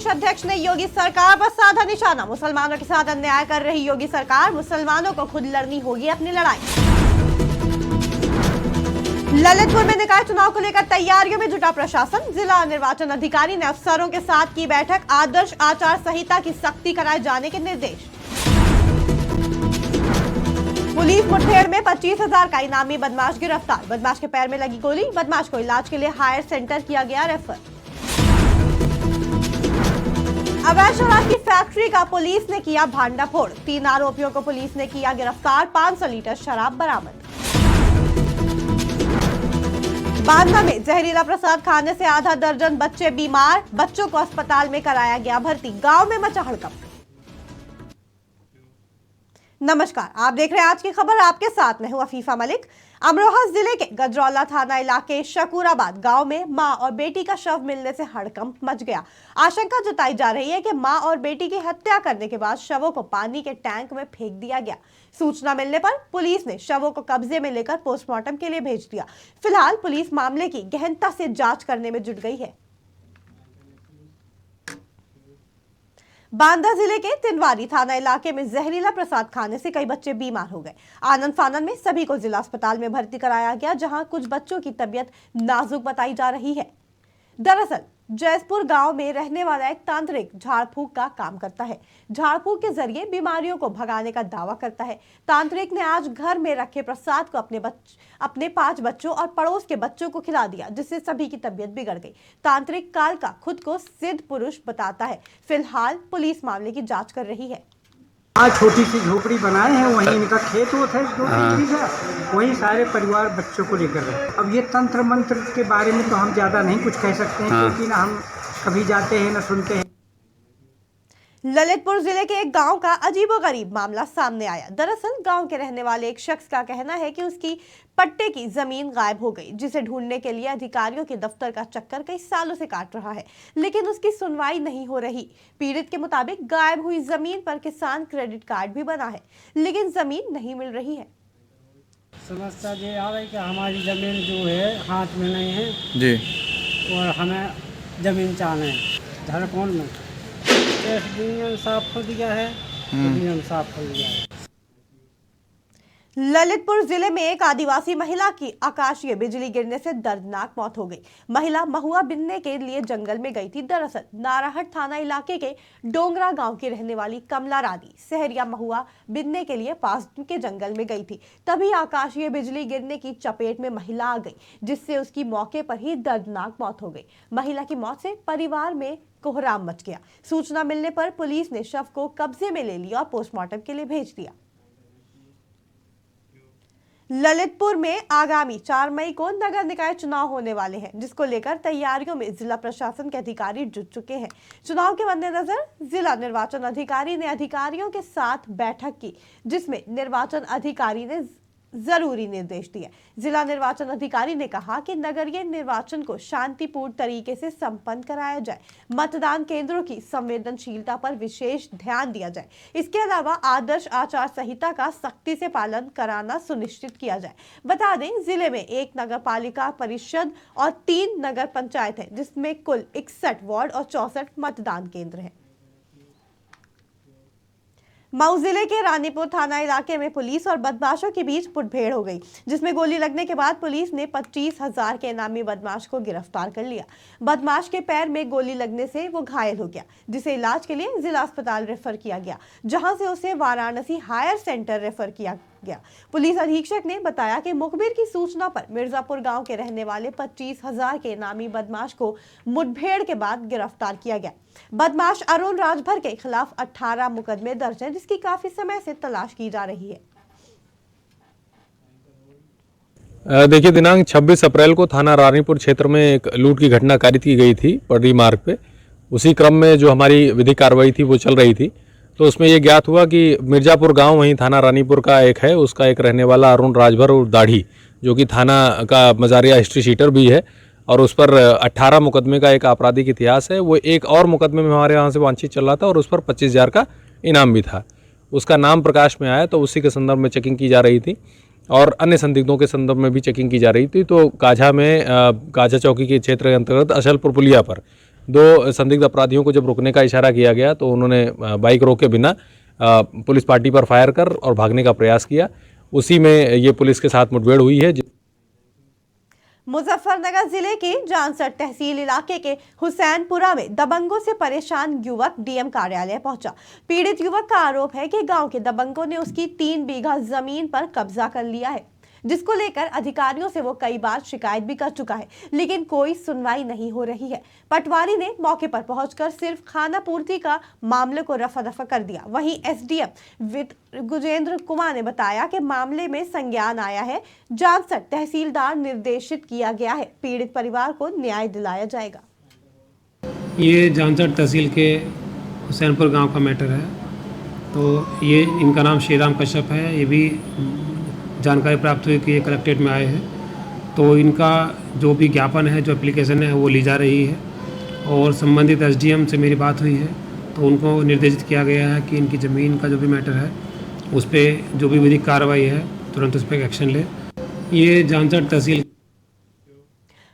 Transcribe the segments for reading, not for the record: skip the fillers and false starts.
प्रदेश अध्यक्ष ने योगी सरकार पर साधा निशाना। मुसलमानों के साथ अन्याय कर रही योगी सरकार, मुसलमानों को खुद लड़नी होगी अपनी लड़ाई। ललितपुर में निकाय चुनाव को लेकर तैयारियों में जुटा प्रशासन। जिला निर्वाचन अधिकारी ने अफसरों के साथ की बैठक, आदर्श आचार संहिता की सख्ती कराए जाने के निर्देश। पुलिस मुठभेड़ में 25,000 का इनामी बदमाश गिरफ्तार। बदमाश के पैर में लगी गोली, बदमाश को इलाज के लिए हायर सेंटर किया गया रेफर। अवैध शराब की फैक्ट्री का पुलिस ने किया भांडाफोड़। 3 आरोपियों को पुलिस ने किया गिरफ्तार। 500 लीटर शराब बरामद। बांदा में जहरीला प्रसाद खाने से आधा दर्जन बच्चे बीमार, बच्चों को अस्पताल में कराया गया भर्ती। गांव में मचा हड़कंप। नमस्कार, आप देख रहे हैं आज की खबर। आपके साथ मैं हूं अफीफा मलिक। अमरोहा जिले के गजरौला थाना इलाके शकूराबाद गांव में मां और बेटी का शव मिलने से हड़कंप मच गया। आशंका जताई जा रही है कि मां और बेटी की हत्या करने के बाद शवों को पानी के टैंक में फेंक दिया गया। सूचना मिलने पर पुलिस ने शवों को कब्जे में लेकर पोस्टमार्टम के लिए भेज दिया। फिलहाल पुलिस मामले की गहनता से जांच करने में जुट गई है। बांदा जिले के तिनवारी थाना इलाके में जहरीला प्रसाद खाने से कई बच्चे बीमार हो गए। आनंद फानन में सभी को जिला अस्पताल में भर्ती कराया गया, जहां कुछ बच्चों की तबीयत नाजुक बताई जा रही है। दरअसल जयसपुर गांव में रहने वाला एक तांत्रिक झाड़ फूंक का काम करता है। झाड़ फूंक के जरिए बीमारियों को भगाने का दावा करता है। तांत्रिक ने आज घर में रखे प्रसाद को अपने 5 बच्चों और पड़ोस के बच्चों को खिला दिया, जिससे सभी की तबीयत बिगड़ गई। तांत्रिक काल का खुद को सिद्ध पुरुष बताता है। फिलहाल पुलिस मामले की जांच कर रही है। आज छोटी सी झोपड़ी बनाए हैं, वहीं इनका खेत होता है, वहीं सारे परिवार बच्चों को लेकर रहे। अब ये तंत्र मंत्र के बारे में तो हम ज़्यादा नहीं कुछ कह सकते हैं, क्योंकि ना हम कभी जाते हैं ना सुनते हैं। ललितपुर जिले के एक गांव का अजीबोगरीब मामला सामने आया। दरअसल गांव के रहने वाले एक शख्स का कहना है कि उसकी पट्टे की जमीन गायब हो गई, जिसे ढूंढने के लिए अधिकारियों के दफ्तर का चक्कर कई सालों से काट रहा है, लेकिन उसकी सुनवाई नहीं हो रही। पीड़ित के मुताबिक गायब हुई जमीन पर किसान क्रेडिट कार्ड भी बना है, लेकिन जमीन नहीं मिल रही है। समस्या ये आ रही कि हमारी जमीन जो है हाथ में नहीं है जी, और हमें जमीन चाहिए झारखंड में। यूनियन साफ कर दिया है, यूनियन साफ कर दिया है। ललितपुर जिले में एक आदिवासी महिला की आकाशीय बिजली गिरने से दर्दनाक मौत हो गई। महिला महुआ बिनने के लिए जंगल में गई थी। दरअसल नाराहट थाना इलाके के डोंगरा गांव की रहने वाली कमला रानी सहरिया महुआ बिनने के लिए पास के जंगल में गई थी। तभी आकाशीय बिजली गिरने की चपेट में महिला आ गई, जिससे उसकी मौके पर ही दर्दनाक मौत हो गई। महिला की मौत से परिवार में कोहराम मच गया। सूचना मिलने पर पुलिस ने शव को कब्जे में ले लिया और पोस्टमार्टम के लिए भेज दिया। ललितपुर में आगामी 4 मई को नगर निकाय चुनाव होने वाले हैं, जिसको लेकर तैयारियों में जिला प्रशासन के अधिकारी जुट चुके हैं। चुनाव के मद्देनजर जिला निर्वाचन अधिकारी ने अधिकारियों के साथ बैठक की, जिसमें निर्वाचन अधिकारी ने जरूरी निर्देश दिए। जिला निर्वाचन अधिकारी ने कहा कि नगरीय निर्वाचन को शांतिपूर्ण तरीके से संपन्न कराया जाए, मतदान केंद्रों की संवेदनशीलता पर विशेष ध्यान दिया जाए। इसके अलावा आदर्श आचार संहिता का सख्ती से पालन कराना सुनिश्चित किया जाए। बता दें, जिले में 1 नगर पालिका परिषद और 3 नगर पंचायत है, जिसमें कुल 61 वार्ड और 64 मतदान केंद्र हैं। मऊ जिले के रानीपुर थाना इलाके में पुलिस और बदमाशों के बीच मुठभेड़ हो गई, जिसमें गोली लगने के बाद पुलिस ने 25,000 के इनामी बदमाश को गिरफ्तार कर लिया। बदमाश के पैर में गोली लगने से वो घायल हो गया, जिसे इलाज के लिए जिला अस्पताल रेफर किया गया, जहां से उसे वाराणसी हायर सेंटर रेफर किया गया। पुलिस अधीक्षक ने बताया कि मुखबिर की सूचना पर मिर्जापुर गांव के रहने वाले 25,000 के इनामी बदमाश को मुठभेड़ के बाद गिरफ्तार किया गया। बदमाश अरुण राजभर के खिलाफ 18 मुकदमे दर्ज हैं, जिसकी काफी समय से तलाश की जा रही है। देखिए, दिनांक 26 अप्रैल को थाना रानीपुर क्षेत्र में एक लूट की घटना कारित की गई थी पटरी मार्ग पे। उसी क्रम में जो हमारी विधिक कार्रवाई थी वो चल रही थी, तो उसमें ये ज्ञात हुआ कि मिर्जापुर गांव वहीं थाना रानीपुर का एक है, उसका एक रहने वाला अरुण राजभर और दाढ़ी, जो कि थाना का मजारिया हिस्ट्री शीटर भी है, और उस पर 18 मुकदमे का एक आपराधिक इतिहास है। वो एक और मुकदमे में हमारे यहाँ से वांछित चल रहा था और उस पर 25,000 का इनाम भी था। उसका नाम प्रकाश में आया, तो उसी के संदर्भ में चेकिंग की जा रही थी और अन्य संदिग्धों के संदर्भ में भी चेकिंग की जा रही थी। तो काझा में काझा चौकी के क्षेत्र के अंतर्गत अचलपुर पुलिया पर दो संदिग्ध अपराधियों को जब रोकने का इशारा किया गया तो उन्होंने बाइक रोके बिना पुलिस पार्टी पर फायर कर और भागने का प्रयास किया। उसी में ये पुलिस के साथ मुठभेड़ हुई है। मुजफ्फरनगर जिले के जानसर तहसील इलाके के हुसैनपुरा में दबंगों से परेशान युवक डीएम कार्यालय पहुंचा। पीड़ित युवक का आरोप है कि गांव के दबंगों ने उसकी 3 बीघा जमीन पर कब्जा कर लिया है, जिसको लेकर अधिकारियों से वो कई बार शिकायत भी कर चुका है, लेकिन कोई सुनवाई नहीं हो रही है। पटवारी ने मौके पर पहुंचकर सिर्फ खाना पूर्ति का मामले को रफा दफा कर दिया। वहीं एसडीएम गुजेंद्र कुमार ने बताया कि मामले में संज्ञान आया है, जानसर तहसीलदार निर्देशित किया गया है, पीड़ित परिवार को न्याय दिलाया जाएगा। ये जानसर तहसील के हुसैनपुर गांव का मैटर है। तो ये इनका नाम श्रीराम कश्यप है। ये भी जानकारी प्राप्त हुई कि ये कलेक्ट्रेट में आए हैं। तो इनका जो भी ज्ञापन है, जो एप्लीकेशन है, वो ली जा रही है और संबंधित एसडीएम से मेरी बात हुई है तो उनको निर्देशित किया गया है कि इनकी ज़मीन का जो भी मैटर है उस पर जो भी विधिक कार्रवाई है तुरंत उस पर एक्शन ले। ये जानसर तहसील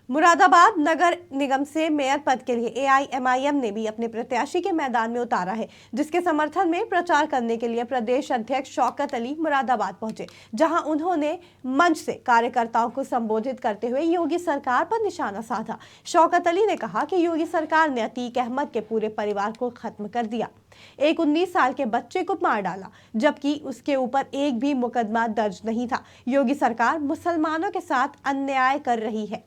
मुरादाबाद नगर निगम से मेयर पद के लिए एआईएमआईएम ने भी अपने प्रत्याशी के मैदान में उतारा है, जिसके समर्थन में प्रचार करने के लिए प्रदेश अध्यक्ष शौकत अली मुरादाबाद पहुंचे, जहां उन्होंने मंच से कार्यकर्ताओं को संबोधित करते हुए योगी सरकार पर निशाना साधा। शौकत अली ने कहा कि योगी सरकार ने अतीक अहमद के पूरे परिवार को खत्म कर दिया, एक 19 साल के बच्चे को मार डाला, जबकि उसके ऊपर एक भी मुकदमा दर्ज नहीं था। योगी सरकार मुसलमानों के साथ अन्याय कर रही है।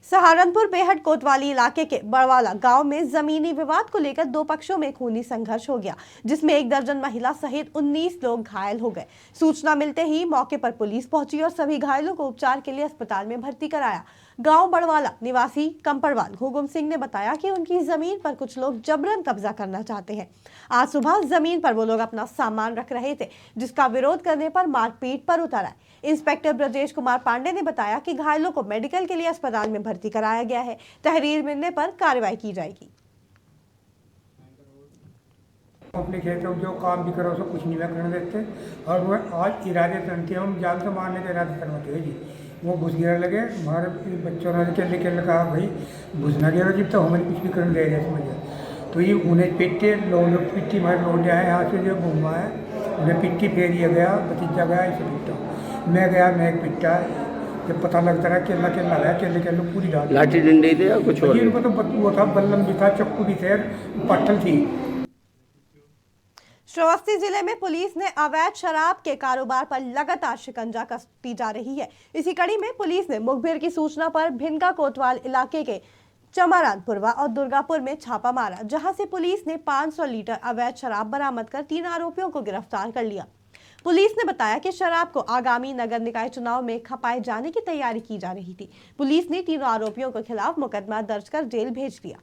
सहारनपुर बेहट कोतवाली इलाके के बड़वाला गांव में जमीनी विवाद को लेकर 2 पक्षों में खूनी संघर्ष हो गया, जिसमें 1 दर्जन महिला सहित 19 लोग घायल हो गए। सूचना मिलते ही मौके पर पुलिस पहुंची और सभी घायलों को उपचार के लिए अस्पताल में भर्ती कराया। गांव बड़वाला निवासी कंपड़वाल हुकुम सिंह ने बताया कि उनकी जमीन पर कुछ लोग जबरन कब्जा करना चाहते हैं। आज सुबह जमीन पर वो लोग अपना सामान रख रहे थे, जिसका विरोध करने पर मारपीट पर उतर आए। इंस्पेक्टर ब्रजेश कुमार पांडे ने बताया कि घायलों को मेडिकल के लिए अस्पताल में भर्ती कराया गया है। तहरीर मिलने पर कार्रवाई की जाएगी। अपने खेतों में जो काम भी करो उसको कुछ नहीं करने देते और वो आज इरादे तनते हैं, हम जान से मारने के इरादे करवाते हैं जी। वो घुस गिरने लगे, हमारे बच्चों ने के कहा भाई घुसना गिरा जब तो हमें कुछ भी करने दे रहे समझे। तो ये उन्हें पिट्टे लोग पिट्टी मार लौट गया है, यहाँ से जो घूमा है उन्हें पिट्टी फेरिया गया, भतीजा गया, इसे पिट्टा मैं गया, मैं एक पिट्टा जब पता लगता रहा केला केला गया, केले पूरी डाल लाठी डंडे थे या कुछ और? इनको तो वो था, बल्लम भी था, चक्कू भी थे, पट्टल थी। श्रावस्ती जिले में पुलिस ने अवैध शराब के कारोबार पर लगातार शिकंजा कसती जा रही है। इसी कड़ी में पुलिस ने मुखबिर की सूचना पर भिनका कोतवाल इलाके के चमारानपुरवा और दुर्गापुर में छापा मारा, जहां से पुलिस ने 500 लीटर अवैध शराब बरामद कर 3 आरोपियों को गिरफ्तार कर लिया। पुलिस ने बताया कि शराब को आगामी नगर निकाय चुनाव में खपाए जाने की तैयारी की जा रही थी। पुलिस ने 3 आरोपियों के खिलाफ मुकदमा दर्ज कर जेल भेज दिया।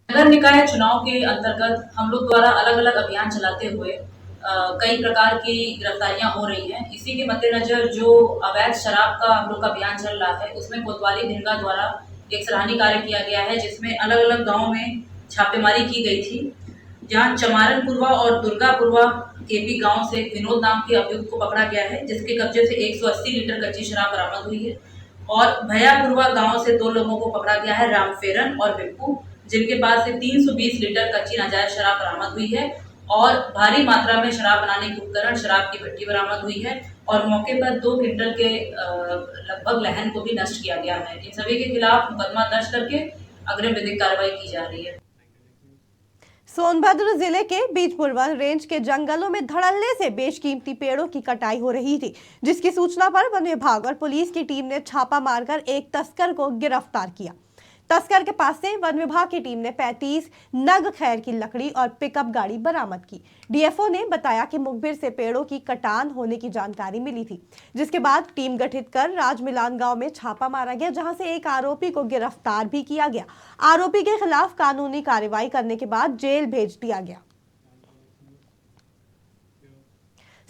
नगर निकाय चुनाव के अंतर्गत हम लोग द्वारा अलग अलग अभियान चलाते हुए कई प्रकार की गिरफ्तारियां हो रही हैं। इसी के मद्देनजर जो अवैध शराब का हम लोग का अभियान चल रहा है, उसमें कोतवाली भिनगा द्वारा एक सराहनीय कार्य किया गया है, जिसमें अलग अलग गाँव में छापेमारी की गई थी, जहाँ चमारनपुरवा और दुर्गापुरवा केपी गांव से विनोद नाम के अभियुक्त को पकड़ा गया है, जिसके कब्जे से 180 लीटर कच्ची शराब बरामद हुई है। और भैयापुरवा गांव से 2 लोगों को पकड़ा गया है, रामफेरन और बिप्पू, जिनके पास से 320 लीटर कच्ची नाजायज शराब बरामद हुई है और भारी मात्रा में शराब बनाने के उपकरण, शराब की भट्टी बरामद हुई है और मौके पर 2 क्विंटल के लगभग लहन को भी नष्ट किया गया है। इन सभी के खिलाफ मुकदमा दर्ज करके अग्रिम विधिक कार्रवाई की जा रही है। सोनभद्र जिले के बीजपुर वन रेंज के जंगलों में धड़ल्ले से बेशकीमती पेड़ों की कटाई हो रही थी, जिसकी सूचना पर वन विभाग और पुलिस की टीम ने छापा मारकर एक तस्कर को गिरफ्तार किया। तस्कर के पास से वन विभाग की टीम ने 35 नग खैर की लकड़ी और पिकअप गाड़ी बरामद की। डीएफओ ने बताया कि मुखबिर से पेड़ों की कटान होने की जानकारी मिली थी, जिसके बाद टीम गठित कर राजमिलान गांव में छापा मारा गया, जहां से एक आरोपी को गिरफ्तार भी किया गया। आरोपी के खिलाफ कानूनी कार्रवाई करने के बाद जेल भेज दिया गया।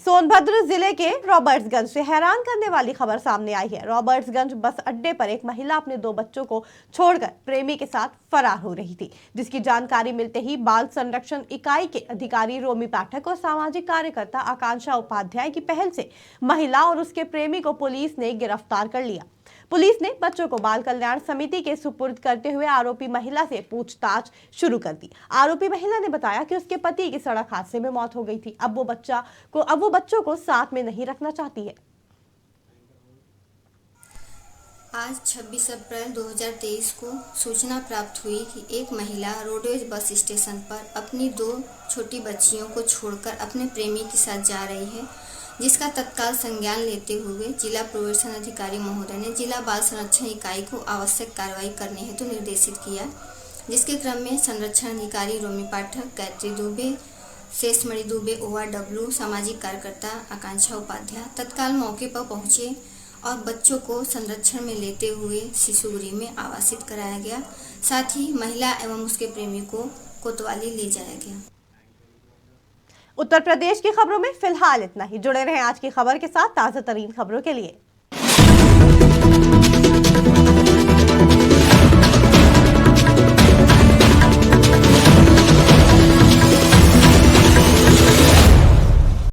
सोनभद्र जिले के रॉबर्ट्सगंज से हैरान करने वाली खबर सामने आई है। रॉबर्ट्सगंज बस अड्डे पर एक महिला अपने 2 बच्चों को छोड़कर प्रेमी के साथ फरार हो रही थी, जिसकी जानकारी मिलते ही बाल संरक्षण इकाई के अधिकारी रोमी पाठक और सामाजिक कार्यकर्ता आकांक्षा उपाध्याय की पहल से महिला और उसके प्रेमी को पुलिस ने गिरफ्तार कर लिया। पुलिस ने बच्चों को बाल कल्याण समिति के सुपुर्द करते हुए आरोपी महिला से पूछताछ शुरू कर दी। आरोपी महिला ने बताया कि उसके पति की सड़क हादसे में मौत हो गई थी। अब वो बच्चों को साथ में नहीं रखना चाहती है। आज 26 अप्रैल 2023 को सूचना प्राप्त हुई कि एक महिला रोडवेज बस स्टेशन पर अपनी 2 छोटी बच्चियों को छोड़कर अपने प्रेमी के साथ जा रही है, जिसका तत्काल संज्ञान लेते हुए जिला प्रोबेशन अधिकारी महोदय ने जिला बाल संरक्षण इकाई को आवश्यक कार्रवाई करने हेतु निर्देशित किया, जिसके क्रम में संरक्षण अधिकारी रोमी पाठक, गायत्री दुबे, शेषमणि दुबे, ORW, सामाजिक कार्यकर्ता आकांक्षा उपाध्याय तत्काल मौके पर पहुंचे और बच्चों को संरक्षण में लेते हुए शिशु गृह में आवासित कराया गया। साथ ही महिला एवं उसके प्रेमी को कोतवाली ले जाया गया। उत्तर प्रदेश की खबरों में फिलहाल इतना ही। जुड़े रहें आज की खबर के साथ ताजा तरीन खबरों के लिए।